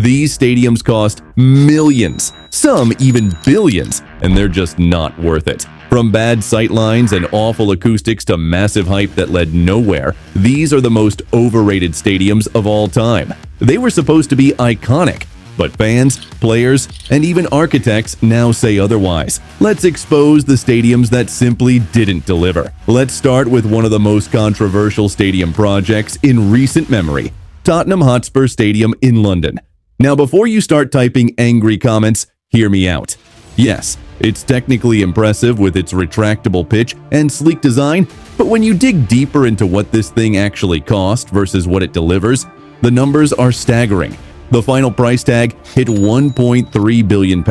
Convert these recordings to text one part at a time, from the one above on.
These stadiums cost millions, some even billions, and they're just not worth it. From bad sightlines and awful acoustics to massive hype that led nowhere, these are the most overrated stadiums of all time. They were supposed to be iconic, but fans, players, and even architects now say otherwise. Let's expose the stadiums that simply didn't deliver. Let's start with one of the most controversial stadium projects in recent memory, Tottenham Hotspur Stadium in London. Now, before you start typing angry comments, hear me out. Yes, it's technically impressive with its retractable pitch and sleek design, but when you dig deeper into what this thing actually cost versus what it delivers, the numbers are staggering. The final price tag hit £1.3 billion,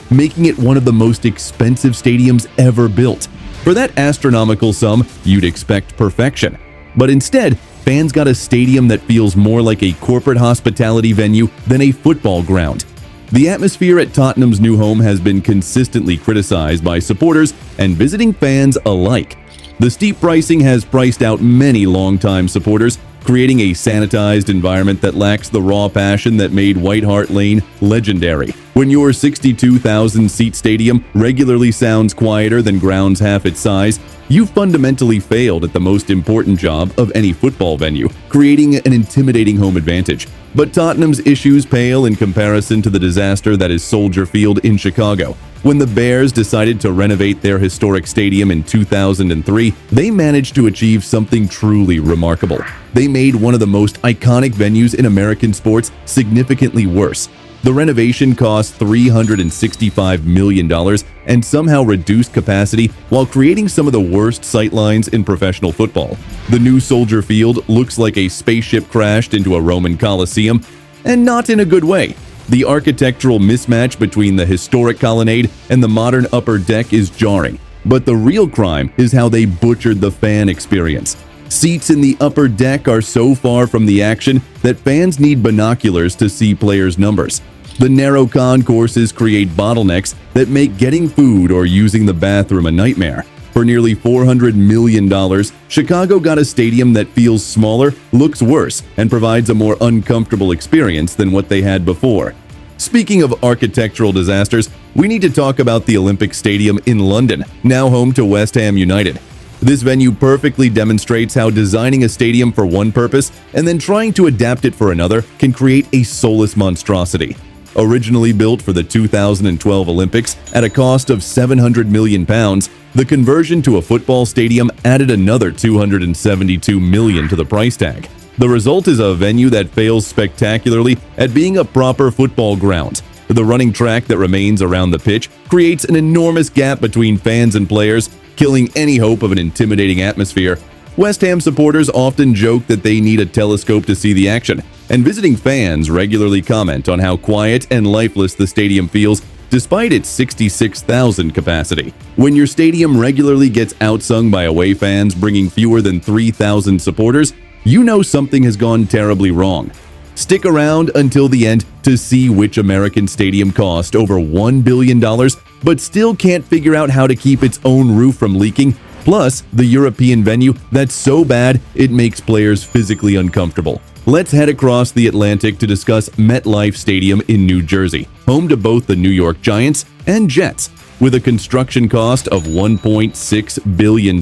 making it one of the most expensive stadiums ever built. For that astronomical sum, you'd expect perfection. But instead, fans got a stadium that feels more like a corporate hospitality venue than a football ground. The atmosphere at Tottenham's new home has been consistently criticized by supporters and visiting fans alike. The steep pricing has priced out many longtime supporters, creating a sanitized environment that lacks the raw passion that made White Hart Lane legendary. When your 62,000-seat stadium regularly sounds quieter than grounds half its size, you fundamentally failed at the most important job of any football venue, creating an intimidating home advantage. But Tottenham's issues pale in comparison to the disaster that is Soldier Field in Chicago. When the Bears decided to renovate their historic stadium in 2003, they managed to achieve something truly remarkable. They made one of the most iconic venues in American sports significantly worse. The renovation cost $365 million and somehow reduced capacity while creating some of the worst sightlines in professional football. The new Soldier Field looks like a spaceship crashed into a Roman Colosseum, and not in a good way. The architectural mismatch between the historic colonnade and the modern upper deck is jarring, but the real crime is how they butchered the fan experience. Seats in the upper deck are so far from the action that fans need binoculars to see players' numbers. The narrow concourses create bottlenecks that make getting food or using the bathroom a nightmare. For nearly $400 million, Chicago got a stadium that feels smaller, looks worse, and provides a more uncomfortable experience than what they had before. Speaking of architectural disasters, we need to talk about the Olympic Stadium in London, now home to West Ham United. This venue perfectly demonstrates how designing a stadium for one purpose and then trying to adapt it for another can create a soulless monstrosity. Originally built for the 2012 Olympics at a cost of £700 million, the conversion to a football stadium added another $272 million to the price tag. The result is a venue that fails spectacularly at being a proper football ground. The running track that remains around the pitch creates an enormous gap between fans and players, killing any hope of an intimidating atmosphere. West Ham supporters often joke that they need a telescope to see the action, and visiting fans regularly comment on how quiet and lifeless the stadium feels despite its 66,000 capacity. When your stadium regularly gets outsung by away fans bringing fewer than 3,000 supporters, you know something has gone terribly wrong. Stick around until the end to see which American stadium cost over $1 billion but still can't figure out how to keep its own roof from leaking, plus the European venue that's so bad it makes players physically uncomfortable. Let's head across the Atlantic to discuss MetLife Stadium in New Jersey, home to both the New York Giants and Jets. With a construction cost of $1.6 billion,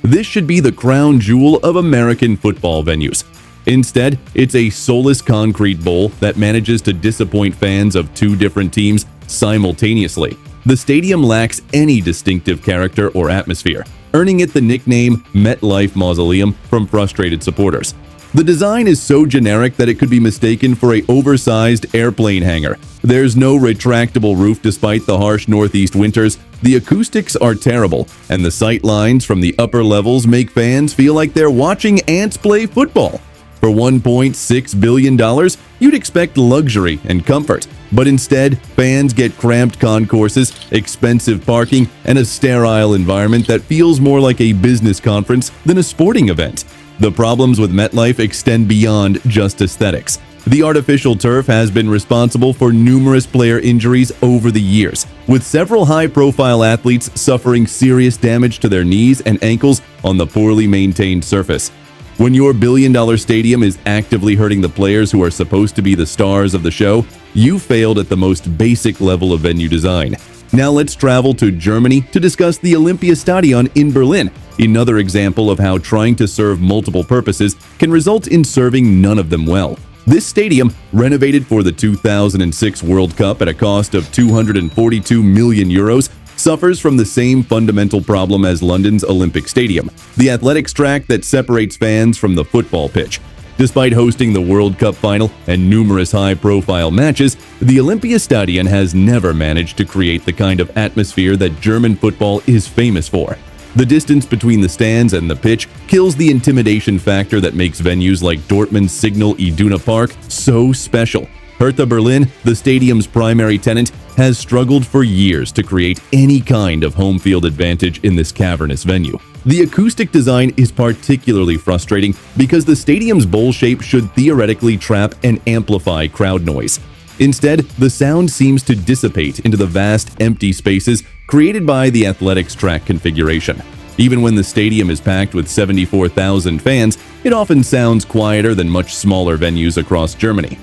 this should be the crown jewel of American football venues. Instead, it's a soulless concrete bowl that manages to disappoint fans of two different teams simultaneously. The stadium lacks any distinctive character or atmosphere, earning it the nickname MetLife Mausoleum from frustrated supporters. The design is so generic that it could be mistaken for an oversized airplane hangar. There's no retractable roof despite the harsh northeast winters, the acoustics are terrible, and the sight lines from the upper levels make fans feel like they're watching ants play football. For $1.6 billion, you'd expect luxury and comfort, but instead, fans get cramped concourses, expensive parking, and a sterile environment that feels more like a business conference than a sporting event. The problems with MetLife extend beyond just aesthetics. The artificial turf has been responsible for numerous player injuries over the years, with several high-profile athletes suffering serious damage to their knees and ankles on the poorly maintained surface. When your billion-dollar stadium is actively hurting the players who are supposed to be the stars of the show, you failed at the most basic level of venue design. Now let's travel to Germany to discuss the Olympiastadion in Berlin, another example of how trying to serve multiple purposes can result in serving none of them well. This stadium, renovated for the 2006 World Cup at a cost of 242 million euros, suffers from the same fundamental problem as London's Olympic Stadium, the athletics track that separates fans from the football pitch. Despite hosting the World Cup final and numerous high-profile matches, the Olympiastadion has never managed to create the kind of atmosphere that German football is famous for. The distance between the stands and the pitch kills the intimidation factor that makes venues like Dortmund's Signal Iduna Park so special. Hertha Berlin, the stadium's primary tenant, has struggled for years to create any kind of home field advantage in this cavernous venue. The acoustic design is particularly frustrating because the stadium's bowl shape should theoretically trap and amplify crowd noise. Instead, the sound seems to dissipate into the vast empty spaces created by the athletics track configuration. Even when the stadium is packed with 74,000 fans, it often sounds quieter than much smaller venues across Germany.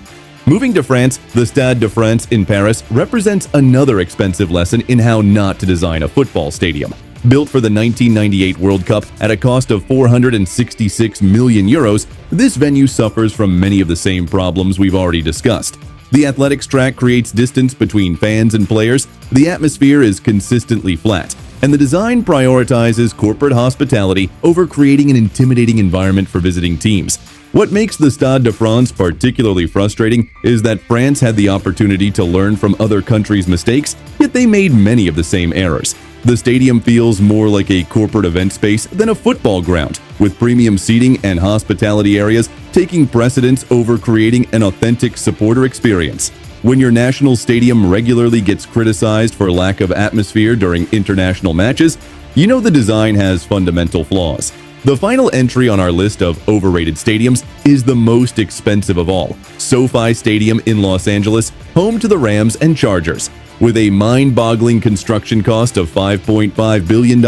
Moving to France, the Stade de France in Paris represents another expensive lesson in how not to design a football stadium. Built for the 1998 World Cup at a cost of 466 million euros, this venue suffers from many of the same problems we've already discussed. The athletics track creates distance between fans and players, the atmosphere is consistently flat, and the design prioritizes corporate hospitality over creating an intimidating environment for visiting teams. What makes the Stade de France particularly frustrating is that France had the opportunity to learn from other countries' mistakes, yet they made many of the same errors. The stadium feels more like a corporate event space than a football ground, with premium seating and hospitality areas taking precedence over creating an authentic supporter experience. When your national stadium regularly gets criticized for lack of atmosphere during international matches, you know the design has fundamental flaws. The final entry on our list of overrated stadiums is the most expensive of all, SoFi Stadium in Los Angeles, home to the Rams and Chargers. With a mind-boggling construction cost of $5.5 billion,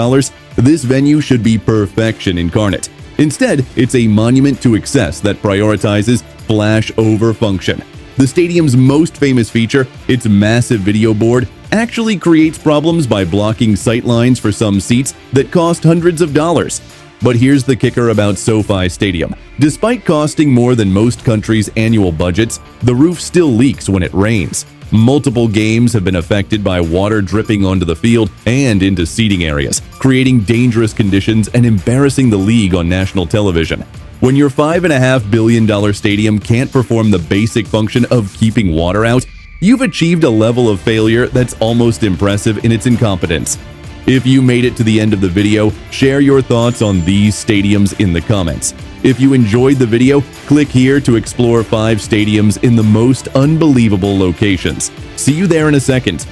this venue should be perfection incarnate. Instead, it's a monument to excess that prioritizes flash over function. The stadium's most famous feature, its massive video board, actually creates problems by blocking sightlines for some seats that cost hundreds of dollars. But here's the kicker about SoFi Stadium. Despite costing more than most countries' annual budgets, the roof still leaks when it rains. Multiple games have been affected by water dripping onto the field and into seating areas, creating dangerous conditions and embarrassing the league on national television. When your $5.5 billion stadium can't perform the basic function of keeping water out, you've achieved a level of failure that's almost impressive in its incompetence. If you made it to the end of the video, share your thoughts on these stadiums in the comments. If you enjoyed the video, click here to explore 5 stadiums in the most unbelievable locations. See you there in a second.